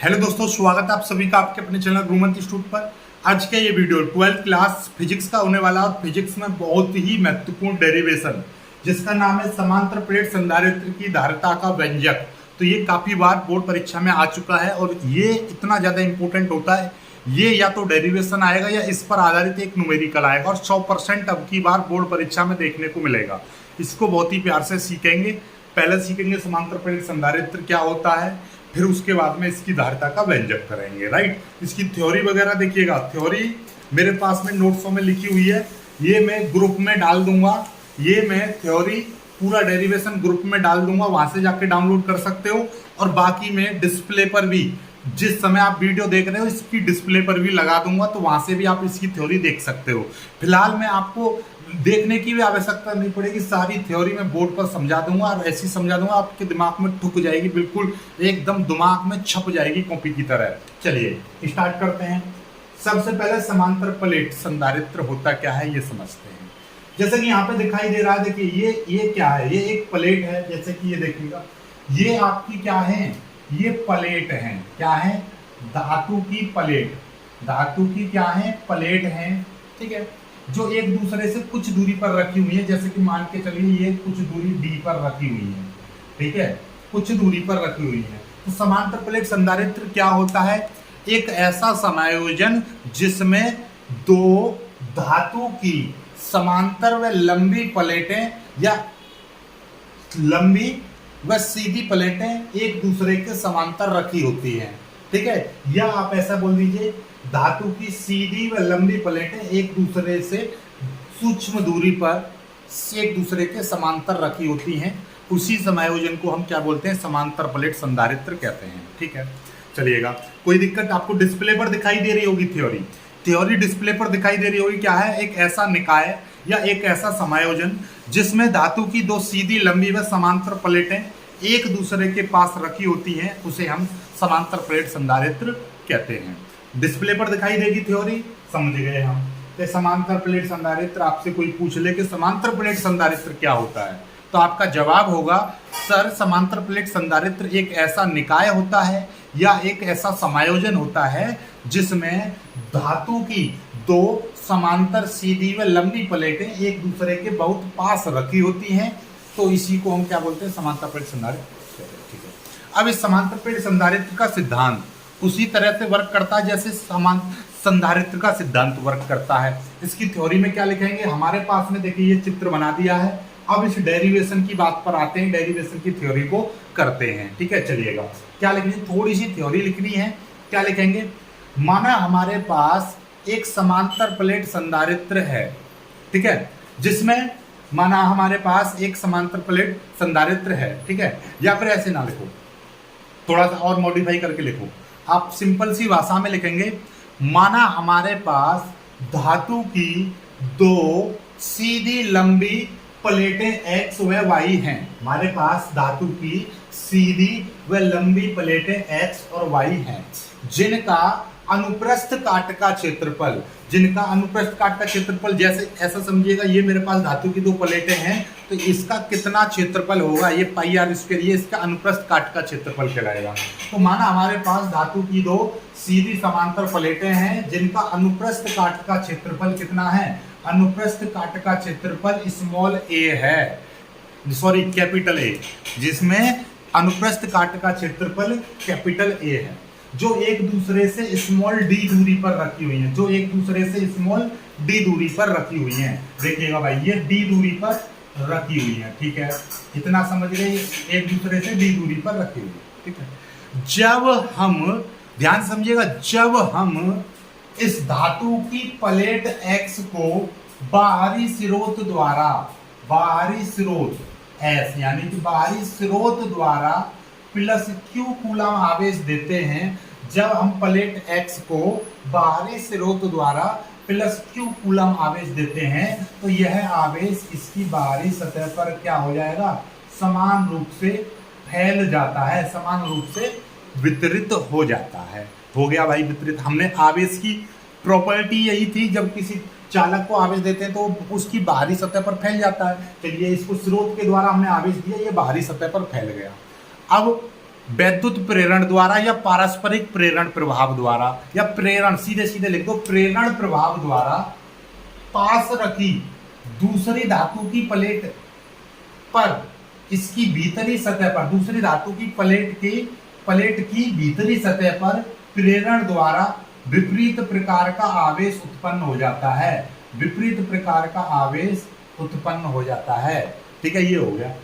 Hello दोस्तों, स्वागत है आप सभी का आपके अपने चैनल गुरुमंत इंस्टीट्यूट पर। आज का ये वीडियो 12th क्लास फिजिक्स का होने वाला और फिजिक्स में बहुत ही महत्वपूर्ण डेरिवेशन जिसका नाम है समांतर प्लेट संधारित्र की धारिता का व्यंजक। तो ये काफी बार बोर्ड परीक्षा में आ चुका है और ये इतना ज्यादा इंपॉर्टेंट होता है। ये या तो डेरिवेशन आएगा या इस पर आधारित एक न्यूमेरिकल आएगा और 100% अब की बार बोर्ड परीक्षा में देखने को मिलेगा। इसको बहुत ही प्यार से सीखेंगे। पहले सीखेंगे समांतर प्लेट संधारित्र क्या होता है, फिर उसके बाद में इसकी धारिता का व्यंजक करेंगे। राइट, इसकी थ्योरी वगैरह देखिएगा। थ्योरी मेरे पास में नोट्सों में लिखी हुई है, ये मैं ग्रुप में डाल दूंगा। ये मैं थ्योरी पूरा डेरिवेशन ग्रुप में डाल दूंगा, वहां से जाके डाउनलोड कर सकते हो। और बाकी मैं डिस्प्ले पर भी, जिस समय आप वीडियो देख रहे हो इसकी डिस्प्ले पर भी लगा दूंगा, तो वहां से भी आप इसकी थ्योरी देख सकते हो। फिलहाल मैं आपको देखने की भी आवश्यकता नहीं पड़ेगी, सारी थ्योरी मैं बोर्ड पर समझा दूंगा और ऐसी समझा दूंगा आपके दिमाग में ठुक जाएगी, बिल्कुल एकदम दिमाग में छप जाएगी कॉपी की तरह। चलिए स्टार्ट करते हैं। सबसे पहले समांतर प्लेट संधारित्र होता क्या है ये समझते हैं। जैसे कि यहाँ पे दिखाई दे रहा है, देखिए ये क्या है, ये एक प्लेट है। जैसे कि ये देखिएगा, ये आपकी क्या है, ये प्लेट है। क्या है? धातु की प्लेट। धातु की क्या है? प्लेट है। ठीक है, जो एक दूसरे से कुछ दूरी पर रखी हुई है। जैसे कि मान के चलिए ये कुछ दूरी डी पर रखी हुई है। ठीक है, कुछ दूरी पर रखी हुई है। तो समांतर प्लेट संधारित्र क्या होता है? एक ऐसा समायोजन जिसमें दो धातु की समांतर व लंबी प्लेटें या लंबी व सीधी प्लेटें एक दूसरे के समांतर रखी होती हैं। ठीक है, या आप ऐसा बोल दीजिए धातु की सीधी व लंबी प्लेटें एक दूसरे से सूक्ष्म दूरी पर एक दूसरे के समांतर रखी होती हैं। उसी समायोजन को हम क्या बोलते हैं? समांतर प्लेट संधारित्र कहते हैं। ठीक है, चलिएगा, कोई दिक्कत? आपको डिस्प्ले पर दिखाई दे रही होगी थ्योरी डिस्प्ले पर दिखाई दे रही होगी। क्या है? एक ऐसा निकाय या एक ऐसा समायोजन जिसमें धातु की दो सीधी लंबी व समांतर प्लेटें एक दूसरे के पास रखी होती हैं, उसे हम समांतर प्लेट संधारित्र कहते हैं। डिस्प्ले पर दिखाई देगी थ्योरी, समझ गए हम। तो समांतर प्लेट संधारित्र आपसे कोई पूछ ले कि समांतर प्लेट संधारित्र क्या होता है, तो आपका जवाब होगा सर, समांतर प्लेट संधारित्र एक ऐसा निकाय होता है या एक ऐसा समायोजन होता है जिसमें धातु की दो समांतर सीधी व लंबी प्लेटें एक दूसरे के बहुत पास रखी होती हैं, तो इसी को हम क्या बोलते हैं? समांतर प्लेट संधारित्र। ठीक है, अब इस समांतर प्लेट संधारित्र का सिद्धांत उसी तरह से वर्क करता है जैसे समान संधारित्र का सिद्धांत वर्क करता है। इसकी थ्योरी में क्या लिखेंगे? हमारे पास में देखिए ये चित्र बना दिया है। अब इस डेरिवेशन की बात पर आते हैं, डेरिवेशन की थ्योरी को करते हैं। ठीक है, चलिएगा, क्या लिखनी है? थोड़ी सी थ्योरी लिखनी है। क्या लिखेंगे? माना हमारे पास एक समांतर प्लेट संधारित्र है। ठीक है, जिसमें माना हमारे पास एक समांतर प्लेट संधारित्र है। ठीक है, या फिर ऐसे ना लिखो, थोड़ा सा और मॉडिफाई करके लिखो। आप सिंपल सी भाषा में लिखेंगे, माना हमारे पास धातु की दो सीधी लंबी प्लेटें x व y हैं। हमारे पास धातु की सीधी व लंबी प्लेटें x और y हैं, जिनका अनुप्रस्थ काट का क्षेत्रफल, जैसे ऐसा समझिएगा, ये मेरे पास धातु की दो प्लेटें हैं, तो इसका कितना क्षेत्रफल होगा? ये पाई आर स्क्वायर, ये इसका अनुप्रस्थ काट का क्षेत्रफल कहलाएगा। तो माना हमारे पास धातु की दो सीधी समांतर प्लेटें हैं जिनका अनुप्रस्थ काट का क्षेत्रफल कितना है? अनुप्रस्थ काट का क्षेत्रफल स्मॉल a है, सॉरी कैपिटल A, जिसमें अनुप्रस्थ काट का क्षेत्रफल कैपिटल A है, जो एक दूसरे से स्मॉल d दूरी पर रखी हुई है, जो एक दूसरे से स्मॉल d दूरी पर रखी हुई है। देखिएगा भाई, ये d दूरी पर रखी हुई है। ठीक है, इतना समझ गए, एक दूसरे से d दूरी पर रखी हुई है। ठीक है, जब हम ध्यान समझिएगा, जब हम इस धातु की प्लेट x को बाहरी स्रोत द्वारा, बाहरी स्रोत S यानी कि बाहरी स्रोत द्वारा प्लस Q कूलम आवेश देते हैं, जब हम प्लेट x को बाहरी स्रोत द्वारा प्लस Q कूलम आवेश देते हैं, तो यह आवेश इसकी बाहरी सतह पर क्या हो जाएगा? समान रूप से फैल जाता है, समान रूप से वितरित हो जाता है। हो गया भाई वितरित। हमने आवेश की प्रॉपर्टी यही थी, जब किसी चालक को आवेश देते हैं तो उसकी बाहरी सतह पर फैल जाता है। चलिए, इसको स्रोत के द्वारा हमने आवेश दिया, ये बाहरी सतह पर फैल गया। अब वैद्युत प्रेरण द्वारा या पारस्परिक प्रेरण प्रभाव द्वारा या प्रेरण, सीधे सीधे लिख दो, प्रेरण प्रभाव द्वारा पास रखी दूसरी धातु की प्लेट पर इसकी भीतरी सतह पर, दूसरी धातु की प्लेट की भीतरी सतह पर प्रेरण द्वारा विपरीत प्रकार का आवेश उत्पन्न हो जाता है, विपरीत प्रकार का आवेश उत्पन्न हो जाता है। ठीक है, ये हो गया।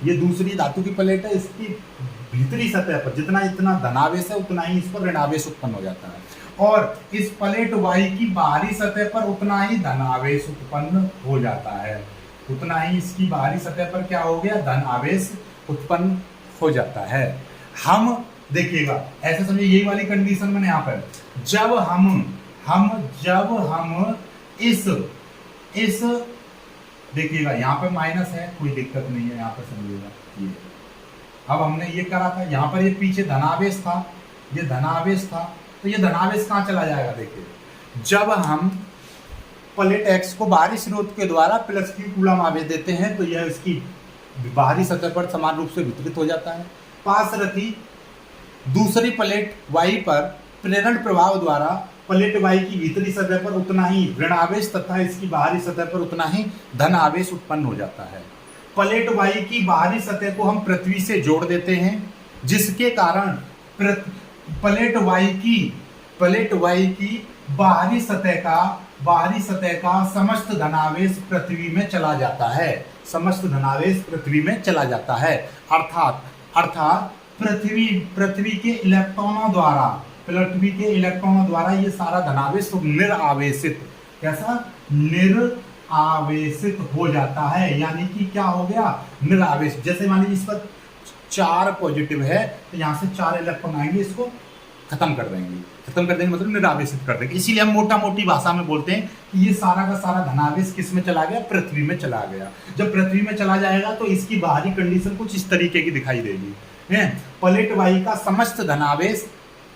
ये दूसरी धातु की प्लेट है, इसकी भीतरी सतह पर जितना इतना धनावेश है उतना ही इस पर ऋणावेश उत्पन्न हो जाता है, और इस प्लेट वाई की बाहरी सतह पर उतना ही धनावेश उत्पन्न हो जाता है, उतना ही इसकी बाहरी सतह पर क्या हो गया, धन आवेश उत्पन्न हो जाता है। हम देखिएगा ऐसे समझिए, यही वाली कंडीशन मैंने यहाँ पर, जब हम इस देखिएगा यहाँ पे माइनस है, कोई दिक्कत नहीं है, यहाँ पर समझिएगा ये, अब हमने ये करा था, यहाँ पर ये पीछे धनावेश था, ये धनावेश था, तो ये धनावेश कहाँ चला जाएगा, देखिए जब हम प्लेट एक्स को बाहरी स्रोत के द्वारा प्लस Q कूलम आवेश देते हैं तो यह इसकी बाहरी सतह पर समान रूप से वितरित हो जाता है। पास रखी दूसरी प्लेट वाई पर प्रेरण प्रभाव द्वारा प्लेट वाई की भीतरी सतह पर उतना ही ऋण आवेश तथा इसकी बाहरी सतह पर उतना ही धन आवेश उत्पन्न हो जाता है। प्लेट वाई की बाहरी सतह को हम पृथ्वी से जोड़ देते हैं, जिसके कारण प्लेट वाई की बाहरी सतह का समस्त धनावेश पृथ्वी में चला जाता है, समस्त धनावेश पृथ्वी में चला जाता है। अर्थात पृथ्वी के इलेक्ट्रॉनों द्वारा ये सारा धनावेश निरावेशित, कैसा, निरावेशित हो जाता है, यानी कि क्या हो गया, निरावेश। जैसे मान लीजिए इस पर 4 पॉजिटिव है तो यहाँ से 4 इलेक्ट्रॉन आएंगे, इसको खत्म कर देंगे मतलब निरावेशित कर देंगे। इसीलिए हम मोटा मोटी भाषा में बोलते हैं कि ये सारा का सारा धनावेश किस में चला गया, पृथ्वी में चला गया। जब पृथ्वी में चला जाएगा तो इसकी बाहरी कंडीशन कुछ इस तरीके की दिखाई देगी। प्लेट वाई का समस्त धनावेश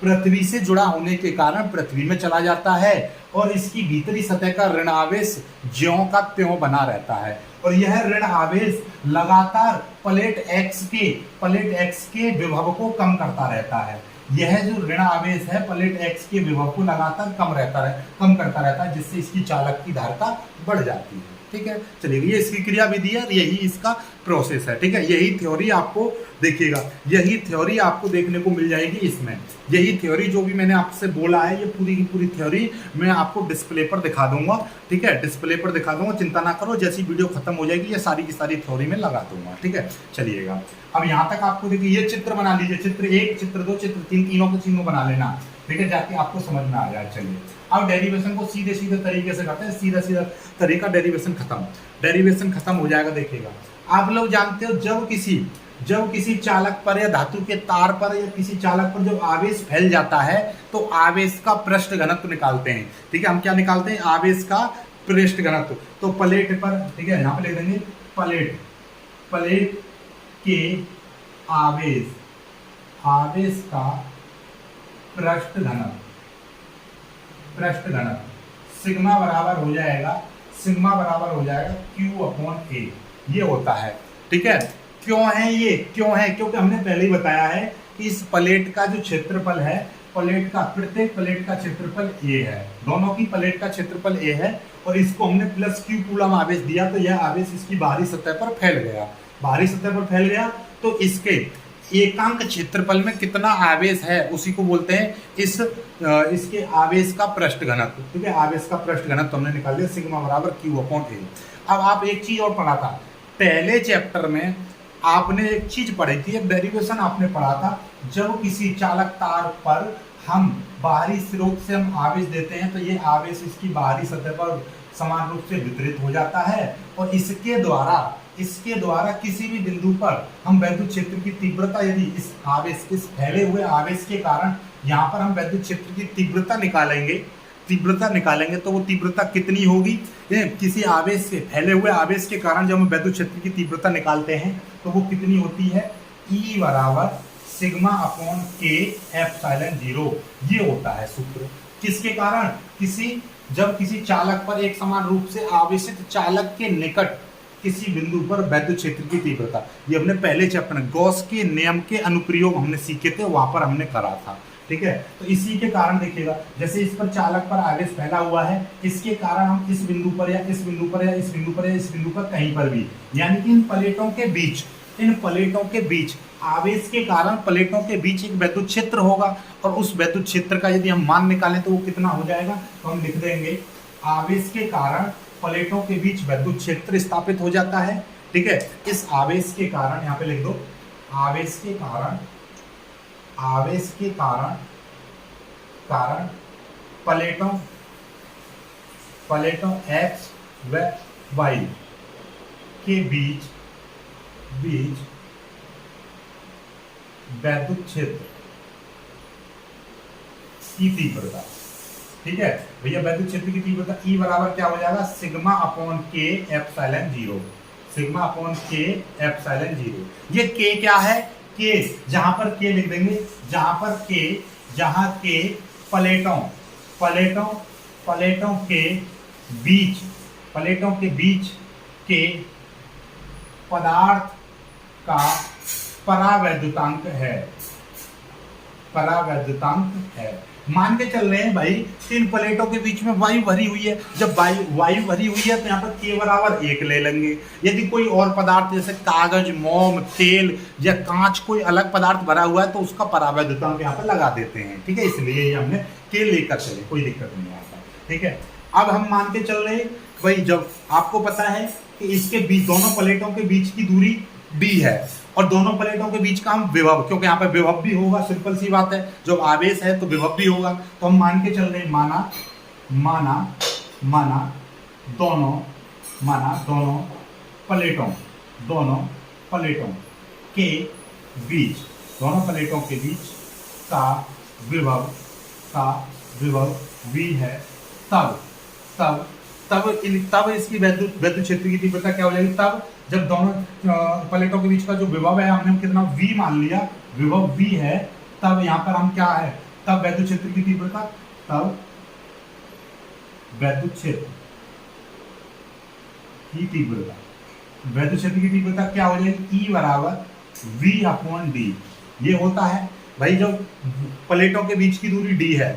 पृथ्वी से जुड़ा होने के कारण पृथ्वी में चला जाता है, और इसकी भीतरी सतह का ऋण आवेश ज्यों का त्यों बना रहता है, और यह ऋण आवेश लगातार प्लेट एक्स के विभव को कम करता रहता है। यह जो ऋण आवेश है प्लेट एक्स के विभव को लगातार कम करता रहता है, जिससे इसकी चालक की धारिता बढ़ जाती है। ठीक है, चलिए ये इसकी क्रिया विधि है, यही इसका प्रोसेस है। ठीक है, यही थ्योरी आपको देखिएगा, यही थ्योरी आपको देखने को मिल जाएगी इसमें। यही थ्योरी जो भी मैंने आपसे बोला है, ये पूरी की पूरी थ्योरी मैं आपको डिस्प्ले पर दिखा दूंगा। ठीक है, डिस्प्ले पर दिखा दूंगा, चिंता ना करो, जैसी वीडियो खत्म हो जाएगी ये सारी की सारी थ्योरी में लगा दूंगा। ठीक है, चलिएगा अब यहाँ तक आपको देखिए, ये चित्र बना लीजिए, चित्र 1, चित्र 2, चित्र 3, तीनों को चिन्ह बना लेना। ठीक है, जाके आपको समझ में आ जाए। चलिए अब डेरिवेशन को सीधे सीधे तरीके से करते हैं, सीधा सीधा तरीका, डेरिवेशन खत्म हो जाएगा। देखिएगा, आप लोग जानते हो जब किसी चालक पर या धातु के तार पर या किसी चालक पर जब आवेश फैल जाता है तो आवेश का पृष्ठ घनत्व निकालते हैं। ठीक है, हम क्या निकालते हैं, आवेश का पृष्ठ घनत्व। तो प्लेट पर, ठीक है, यहाँ पे लिख देंगे प्लेट के आवेश का पृष्ठ घनत्व सिग्मा बराबर हो जाएगा Q/A, ये होता है। ठीक है, क्यों है क्योंकि हमने पहले ही बताया है कि इस प्लेट का जो क्षेत्रफल है, प्रत्येक प्लेट का क्षेत्रफल A है, दोनों की प्लेट का क्षेत्रफल A है, और इसको हमने प्लस Q कूलम आवेश दिया तो यह आवेश इसकी बाहरी सतह पर फैल गया। तो इसके एकांक क्षेत्रफल में कितना आवेश है उसी को बोलते हैं इसके आवेश का पृष्ठ घनत्व। ठीक है, आवेश का पृष्ठ घनत्व हमने निकाल दिया, सिग्मा बराबर Q/A। अब आप एक चीज और पढ़ा था पहले चैप्टर में, आपने एक चीज पढ़ी थी, एक डेरिवेशन आपने पढ़ा था, जब किसी चालक तार पर हम बाहरी स्रोत से हम आवेश देते हैं तो ये आवेश इसकी बाहरी सतह पर समान रूप से वितरित हो जाता है, और इसके द्वारा किसी भी बिंदु पर हम वैद्युत क्षेत्र की तीव्रता, यदि इस फैले हुए आवेश के कारण यहाँ पर हम वैद्युत क्षेत्र की तीव्रता निकालेंगे तो वो तीव्रता कितनी होगी, किसी आवेश से, फैले हुए आवेश के कारण जब हम वैद्युत क्षेत्र की तीव्रता निकालते हैं तो वो कितनी होती है, E बराबर σ/K/ε0। ये होता है सूत्र। किसके कारण, जब किसी चालक पर एक समान रूप से आवेशित चालक के निकट किसी बिंदु पर वैद्युत क्षेत्र की तीव्रता। ये हमने पहले चैप्टर में गॉस के नियम के अनुप्रयोग हमने सीखे थे, वहां पर हमने करा था। ठीक है, तो इसी के कारण देखिएगा, जैसे इस पर चालक पर आवेश फैला हुआ है, इसके कारण हम इस बिंदु पर या इस बिंदु पर या इस बिंदु पर या इस बिंदु पर कहीं पर भी, यानी कि इन प्लेटों के बीच आवेश के कारण प्लेटों के बीच एक वैद्युत क्षेत्र होगा, और उस वैद्युत क्षेत्र का यदि हम मान निकालें तो वो कितना हो जाएगा, तो हम लिख देंगे आवेश के कारण प्लेटों के बीच वैद्युत क्षेत्र स्थापित हो जाता है। ठीक है, इस आवेश के कारण, यहाँ पे लिख दो, आवेश के कारण प्लेटों एक्स व वाई के बीच वैद्युत क्षेत्र की तीव्रता। ठीक है भैया, वैद्युत क्षेत्र की तीव्रता E बराबर क्या हो जाएगा, सिग्मा अपॉन के एप्सिलॉन जीरो, सिग्मा अपॉन के एप्सिलॉन जीरो। ये K क्या है, K, जहां पर K लिख देंगे, जहां के प्लेटों के बीच के पदार्थ का परावैद्युतांक है। मान के चल रहे हैं भाई, तीन प्लेटों के बीच में वायु भरी हुई है, जब वायु भरी हुई है तो यहाँ पर K बराबर 1 ले लेंगे। यदि कोई और पदार्थ जैसे कागज, मोम, तेल या कांच, कोई अलग पदार्थ भरा हुआ है तो उसका परावैद्युतांक यहाँ पर लगा देते हैं। ठीक है, इसलिए ये हमने K लेकर चले, कोई दिक्कत नहीं आता। ठीक है, अब हम मान के चल रहे हैं भाई, जब आपको पता है कि इसके बीच, दोनों प्लेटों के बीच की दूरी D है, और दोनों प्लेटों के बीच का हम विभव, क्योंकि यहाँ पे विभव भी होगा, सिंपल सी बात है, जब आवेश है तो विभव भी होगा, तो हम मान के चल रहे हैं, माना दोनों प्लेटों के बीच का विभव V है, तब इसकी वैद्युत क्षेत्र की तीव्रता क्या हो जाएगी, तब जब दोनों प्लेटों के बीच का जो विभव है हमने कितना V मान लिया, विभव V है, तब यहाँ पर हम क्या है, तब वैद्युत क्षेत्र की तीव्रता, तब वैद्युत क्षेत्र की तीव्रता क्या हो जाएगी, E बराबर V अपॉन D। ये होता है भाई, जब प्लेटों के बीच की दूरी D है,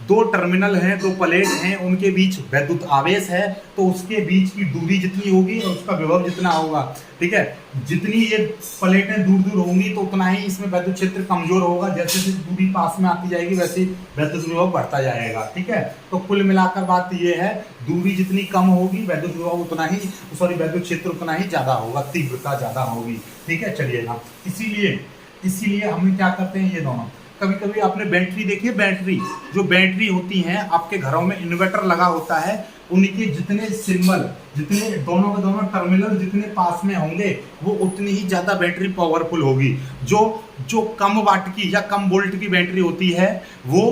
दो टर्मिनल हैं, दो प्लेट हैं, उनके बीच वैद्युत आवेश है, तो उसके बीच की दूरी जितनी होगी और उसका विभव जितना होगा। ठीक है, जितनी ये प्लेटें दूर होंगी तो उतना ही इसमें वैद्युत क्षेत्र कमजोर होगा, जैसे जैसे दूरी पास में आती जाएगी वैसे वैद्युत विभव बढ़ता जाएगा। ठीक है, तो कुल मिलाकर बात ये है, दूरी जितनी कम होगी वैद्युत विभव उतना ही, वैद्युत क्षेत्र उतना ही ज्यादा होगा, तीव्रता ज्यादा होगी। ठीक है, चलिए ना, इसीलिए हम क्या करते हैं, ये दोनों, कभी कभी आपने बैटरी देखी है, बैटरी होती हैं आपके घरों में, इन्वर्टर लगा होता है, उनके जितने सिंबल, जितने दोनों के दोनों टर्मिनल जितने पास में होंगे वो उतनी ही ज़्यादा बैटरी पावरफुल होगी। जो कम वाट की या कम वोल्ट की बैटरी होती है वो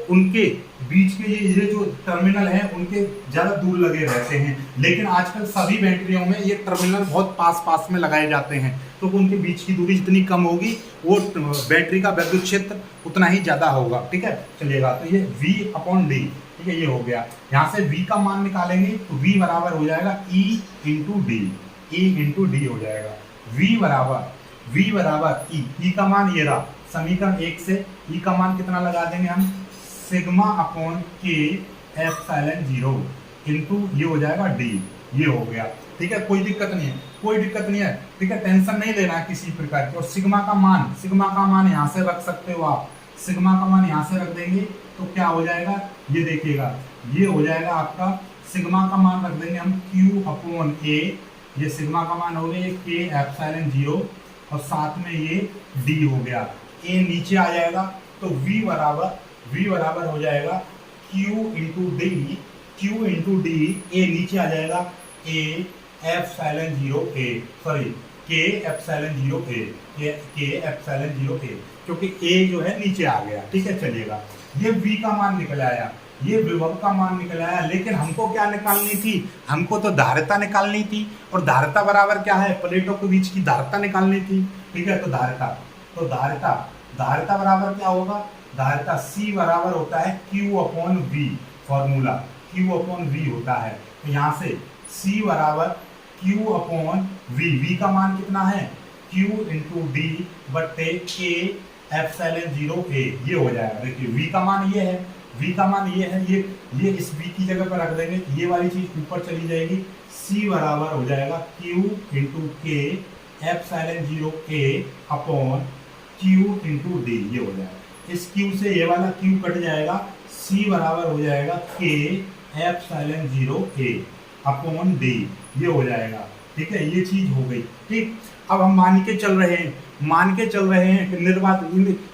उनके बीच के ये जो टर्मिनल हैं उनके ज़्यादा दूर लगे रहते हैं, लेकिन आजकल सभी बैटरियों में ये टर्मिनल बहुत पास में लगाए जाते हैं, तो उनके बीच की दूरी जितनी कम होगी वो बैटरी का वैद्युत क्षेत्र उतना ही ज़्यादा होगा। ठीक है, चलिएगा, तो ये V अपॉन D, ठीक है, ये हो गया। यहाँ से V का मान निकालेंगे तो V बराबर हो जाएगा E इंटू डी हो जाएगा। V बराबर E का मान ये रहा, समीकरण 1 से E का मान कितना लगा देंगे हम, सिग्मा अपॉन के एप्सिलॉन जीरो इंटू ये हो जाएगा D, ये हो गया। ठीक है, कोई दिक्कत नहीं है। ठीक है, टेंशन नहीं लेना है किसी प्रकार की। और सिग्मा का मान यहाँ से रख सकते हो आप, सिग्मा का मान यहाँ से रख देंगे तो क्या हो जाएगा, ये देखिएगा, ये हो जाएगा आपका, सिग्मा का मान रख देंगे हम Q अपॉन A, ये सिग्मा का मान हो गया, ये K एप्सिलॉन जीरो, और साथ में ये D हो गया, A नीचे आ जाएगा, तो V बराबर हो जाएगा Q इंटू डी, A नीचे आ जाएगा, A epsilon zero A, sorry K epsilon zero A, क्योंकि A जो है नीचे आ गया। ठीक है, चलिएगा, ये V का मान निकल आया, ये विभव का मान निकल आया, लेकिन हमको क्या निकालनी थी, हमको तो धारिता निकालनी थी, और धारिता बराबर क्या है, प्लेटों के बीच की धारिता निकालनी थी। ठीक है, तो धारिता बराबर क्या होगा, धारिता C बराबर होता है Q upon V, formula Q upon V होता है, तो यहाँ से C बराबर Q अपॉन V का मान कितना है Q इंटू डी बट्टे A एप्सिलॉन 0 A, ये हो जाएगा। देखिए V का मान ये है, V का मान ये है, ये इस V की जगह पर रख देंगे, ये वाली चीज ऊपर चली जाएगी, C बराबर हो जाएगा Q into K epsilon 0 A upon Q into D, ये हो जाएगा। इस Q से ये वाला Q कट जाएगा, C बराबर हो जाएगा K epsilon 0 A upon D, ये हो जाएगा। ठीक है, ये चीज हो गई। ठीक, अब हम मान के चल रहे हैं कि निर्वात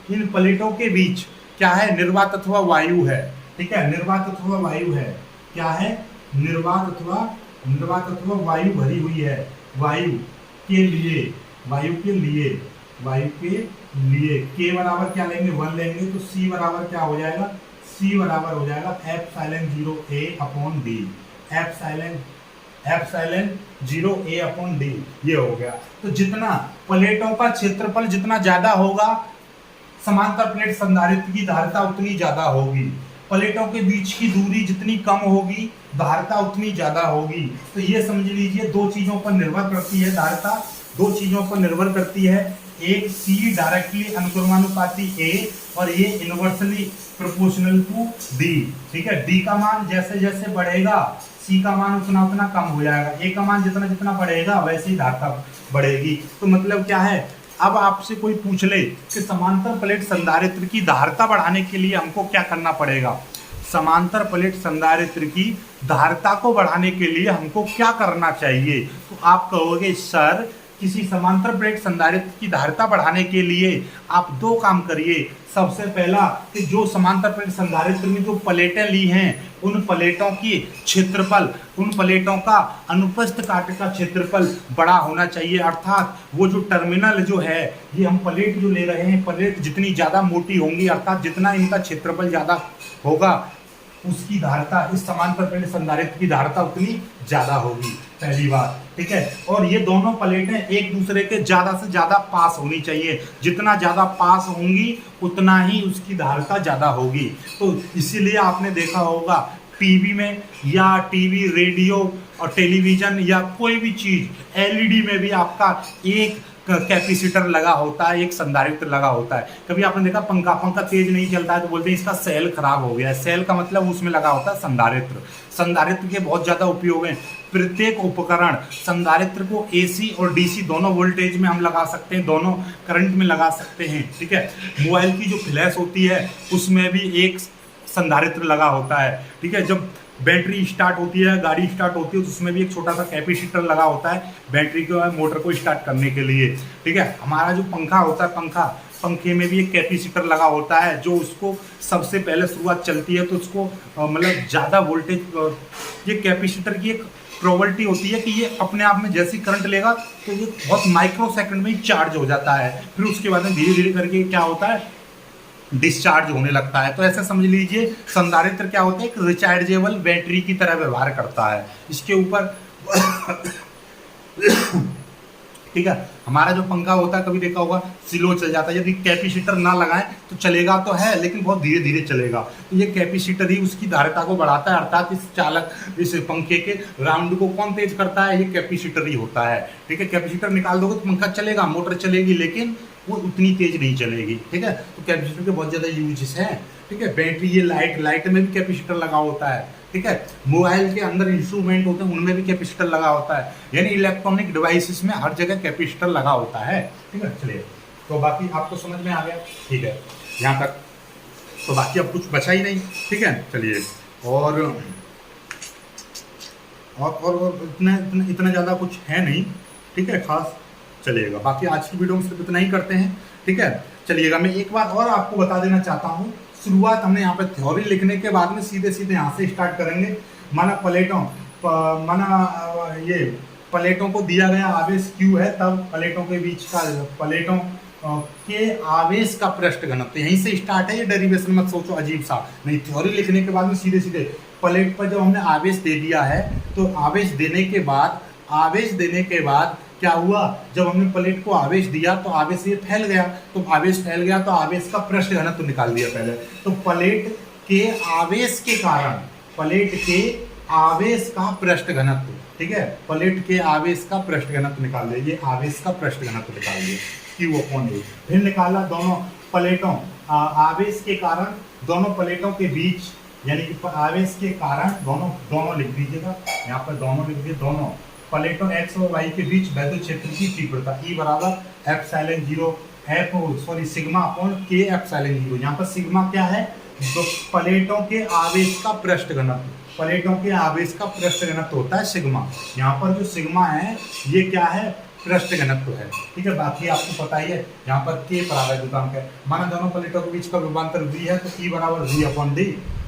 इन प्लेटों के बीच क्या है, निर्वात अथवा वायु है। ठीक है, निर्वात अथवा वायु है, क्या है, निर्वात अथवा वायु भरी हुई है। वायु के लिए के बराबर क्या लेंगे 1 लेंगे, तो C बराबर क्या हो जाएगा, C बराबर हो जाएगा epsilon 0 A upon D, epsilon 0 A upon D, ये हो गया। तो जितना प्लेटों का क्षेत्रफल जितना ज्यादा होगा, समांतर प्लेट संधारित्र की धारिता उतनी ज्यादा होगी। प्लेटों के बीच की दूरी जितनी कम होगी, धारिता उतनी ज्यादा होगी। तो ये समझ लीजिए दो चीजों पर निर्भर करती है धारिता, दो चीजों पर निर्भर करती है। एक C डायरेक्टली अनुक्रमानुपाती A और ये इनवर्सली प्रोपोर्शनल टू D। ठीक है, D का मान जैसे जैसे बढ़ेगा C का मान उतना उतना कम हो जाएगा, A का मान जितना जितना बढ़ेगा वैसे ही धारिता बढ़ेगी। तो मतलब क्या है, अब आपसे कोई पूछ ले कि समांतर प्लेट संधारित्र की धारिता बढ़ाने के लिए हमको क्या करना पड़ेगा, समांतर प्लेट संधारित्र की धारिता को बढ़ाने के लिए हमको क्या करना चाहिए, तो आप कहोगे सर किसी समांतर प्लेट संधारित्र की धारिता बढ़ाने के लिए आप दो काम करिए। सबसे पहला कि जो समांतर प्लेट संधारित्र में जो प्लेटें ली हैं उन प्लेटों की क्षेत्रफल, उन प्लेटों का अनुप्रस्थ काट का क्षेत्रफल बड़ा होना चाहिए। अर्थात वो जो टर्मिनल जो है, ये हम प्लेट जो ले रहे हैं, प्लेट जितनी ज़्यादा मोटी होंगी, अर्थात जितना इनका क्षेत्रफल ज़्यादा होगा, उसकी धारिता, इस समांतर प्लेट संधारित्र की धारिता उतनी ज़्यादा होगी, पहली बात। ठीक है, और ये दोनों प्लेटें एक दूसरे के ज़्यादा से ज़्यादा पास होनी चाहिए, जितना ज़्यादा पास होंगी उतना ही उसकी धारिता ज़्यादा होगी। तो इसीलिए आपने देखा होगा टीवी में, या टीवी, रेडियो और टेलीविज़न या कोई भी चीज़, एलईडी में भी आपका एक कैपेसिटर लगा होता है, एक संधारित्र लगा होता है। कभी आपने देखा पंखा तेज नहीं चलता है तो बोलते हैं इसका सेल खराब हो गया है। सेल का मतलब उसमें लगा होता है संधारित्र। संधारित्र के बहुत ज़्यादा उपयोग हैं। प्रत्येक उपकरण संधारित्र को AC और DC दोनों वोल्टेज में हम लगा सकते हैं, दोनों करंट में लगा सकते हैं। ठीक है, मोबाइल की जो फ्लैश होती है उसमें भी एक संधारित्र लगा होता है। ठीक है, जब बैटरी स्टार्ट होती है, गाड़ी स्टार्ट होती है, तो उसमें भी एक छोटा सा कैपेसिटर लगा होता है बैटरी को, मोटर को स्टार्ट करने के लिए। ठीक है, हमारा जो पंखा होता है, पंखे में भी एक कैपेसिटर लगा होता है, जो उसको सबसे पहले शुरुआत चलती है तो उसको मतलब ज़्यादा वोल्टेज, ये कैपेसिटर की एक प्रॉपर्टी होती है कि ये अपने आप में जैसी करंट लेगा तो ये बहुत माइक्रो सेकंड में ही चार्ज हो जाता है। फिर उसके बाद में धीरे धीरे करके क्या होता है, डिस्चार्ज होने लगता है। तो ऐसे समझ लीजिए संधारित्र क्या होता है, एक रिचार्जेबल बैटरी की तरह व्यवहार करता है। इसके ऊपर ठीक है, हमारा जो पंखा होता है कभी देखा होगा स्लो चल जाता है, यदि कैपेसिटर ना लगाएं तो चलेगा तो है लेकिन बहुत धीरे धीरे चलेगा। तो ये कैपेसिटर ही उसकी धारिता को बढ़ाता है, अर्थात इस पंखे के राउंड को कौन तेज करता है, ये कैपेसिटर ही होता है। ठीक है, कैपेसिटर निकाल दोगे तो पंखा चलेगा, मोटर चलेगी, लेकिन वो उतनी तेज नहीं चलेगी। ठीक है, तो कैपेसिटर के बहुत ज़्यादा यूजेस हैं। ठीक है, बैटरी, ये लाइट में भी कैपेसिटर लगा होता है। ठीक है, मोबाइल के अंदर इंस्ट्रूमेंट होते हैं उनमें भी कैपेसिटर लगा होता है, यानी इलेक्ट्रॉनिक डिवाइसेस में हर जगह कैपेसिटर लगा होता है। ठीक है, चलिए, तो बाकी आपको समझ में आ गया। ठीक है, यहाँ तक तो बाकी अब कुछ बचा ही नहीं। ठीक है, चलिए, और इतना ज़्यादा कुछ है नहीं। ठीक है, खास चलिएगा, बाकी आज की वीडियो में सिर्फ इतना ही करते हैं। ठीक है, चलिएगा, मैं एक बात और आपको बता देना चाहता हूँ। शुरुआत हमने यहाँ पे थ्योरी लिखने के बाद में सीधे यहाँ से स्टार्ट करेंगे। ये प्लेटों को दिया गया आवेश Q है, तब प्लेटों के बीच का, प्लेटों के आवेश का पृष्ठ घनत्व, यहीं से स्टार्ट है। ये डेरिवेशन मत सोचो अजीब सा, नहीं, थ्योरी लिखने के बाद में सीधे प्लेट पर जब हमने आवेश दे दिया है तो आवेश देने के बाद क्या हुआ, जब हमने प्लेट को आवेश दिया तो आवेश ये फैल गया, तो आवेश का पृष्ठ घनत्व निकाल दिया पहले। तो प्लेट के आवेश का पृष्ठ घनत्व, ठीक है, प्लेट के आवेश का पृष्ठ घनत्व निकाल लिया, ये आवेश का पृष्ठ घनत्व निकाल लिया Q/A। फिर निकाला दोनों प्लेटों आवेश के कारण दोनों प्लेटों के बीच, यानी कि आवेश के कारण दोनों लिख दीजिएगा, यहाँ पर दोनों लिख दिए, दोनों प्लेटों x और y के बीच वैद्युत क्षेत्र की तीव्रता E बराबर epsilon sigma upon K epsilon 0। यहाँ पर सिग्मा क्या है, तो प्लेटों के आवेश का पृष्ठ घनत्व, प्लेटों के आवेश का पृष्ठ घनत्व होता है सिग्मा। यहाँ पर जो सिग्मा है ये क्या है, पृष्ठ घनत्व है, ठीक है। बाकी आपको पता ही है, यहाँ पर K परावैद्युतांक है, माना दोनों प्लेटों के बीच का विभवांतर V है, तो E बराबर V अपॉन D,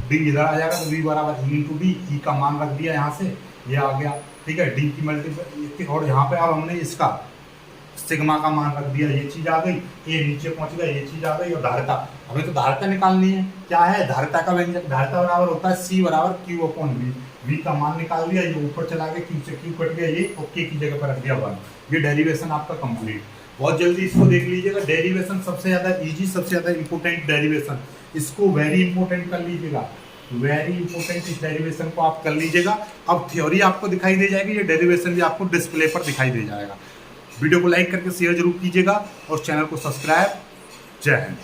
D इधर आ जाएगा तो V बराबर E इंटू D, E का मान रख दिया यहाँ से, ये आ गया, ठीक है, D की मल्टीपल, और यहाँ पे अब हमने इसका सिग्मा का मान रख दिया, ये चीज आ गई, ये नीचे पहुंच गया, ये चीज आ गई। और धारिता, हमें तो धारिता निकालनी है, क्या है धारिता का व्यंजक, धारिता बराबर होता है C बराबर Q/V, V का मान निकाल दिया, ये ऊपर चला गया, Q से Q कट गया, ये और K की जगह पर रख दिया 1। ये डेरिवेशन आपका कंप्लीट। बहुत जल्दी इसको देख लीजिएगा, डेरिवेशन सबसे ज्यादा इजी, सबसे ज्यादा इंपोर्टेंट डेरिवेशन, इसको वेरी इंपोर्टेंट कर लीजिएगा, वेरी इंपोर्टेंट, इस डेरिवेशन को आप कर लीजिएगा। अब थ्योरी आपको दिखाई दे जाएगी, ये डेरिवेशन भी आपको डिस्प्ले पर दिखाई दे जाएगा। वीडियो को लाइक करके शेयर जरूर कीजिएगा और चैनल को सब्सक्राइब। जय हिंद।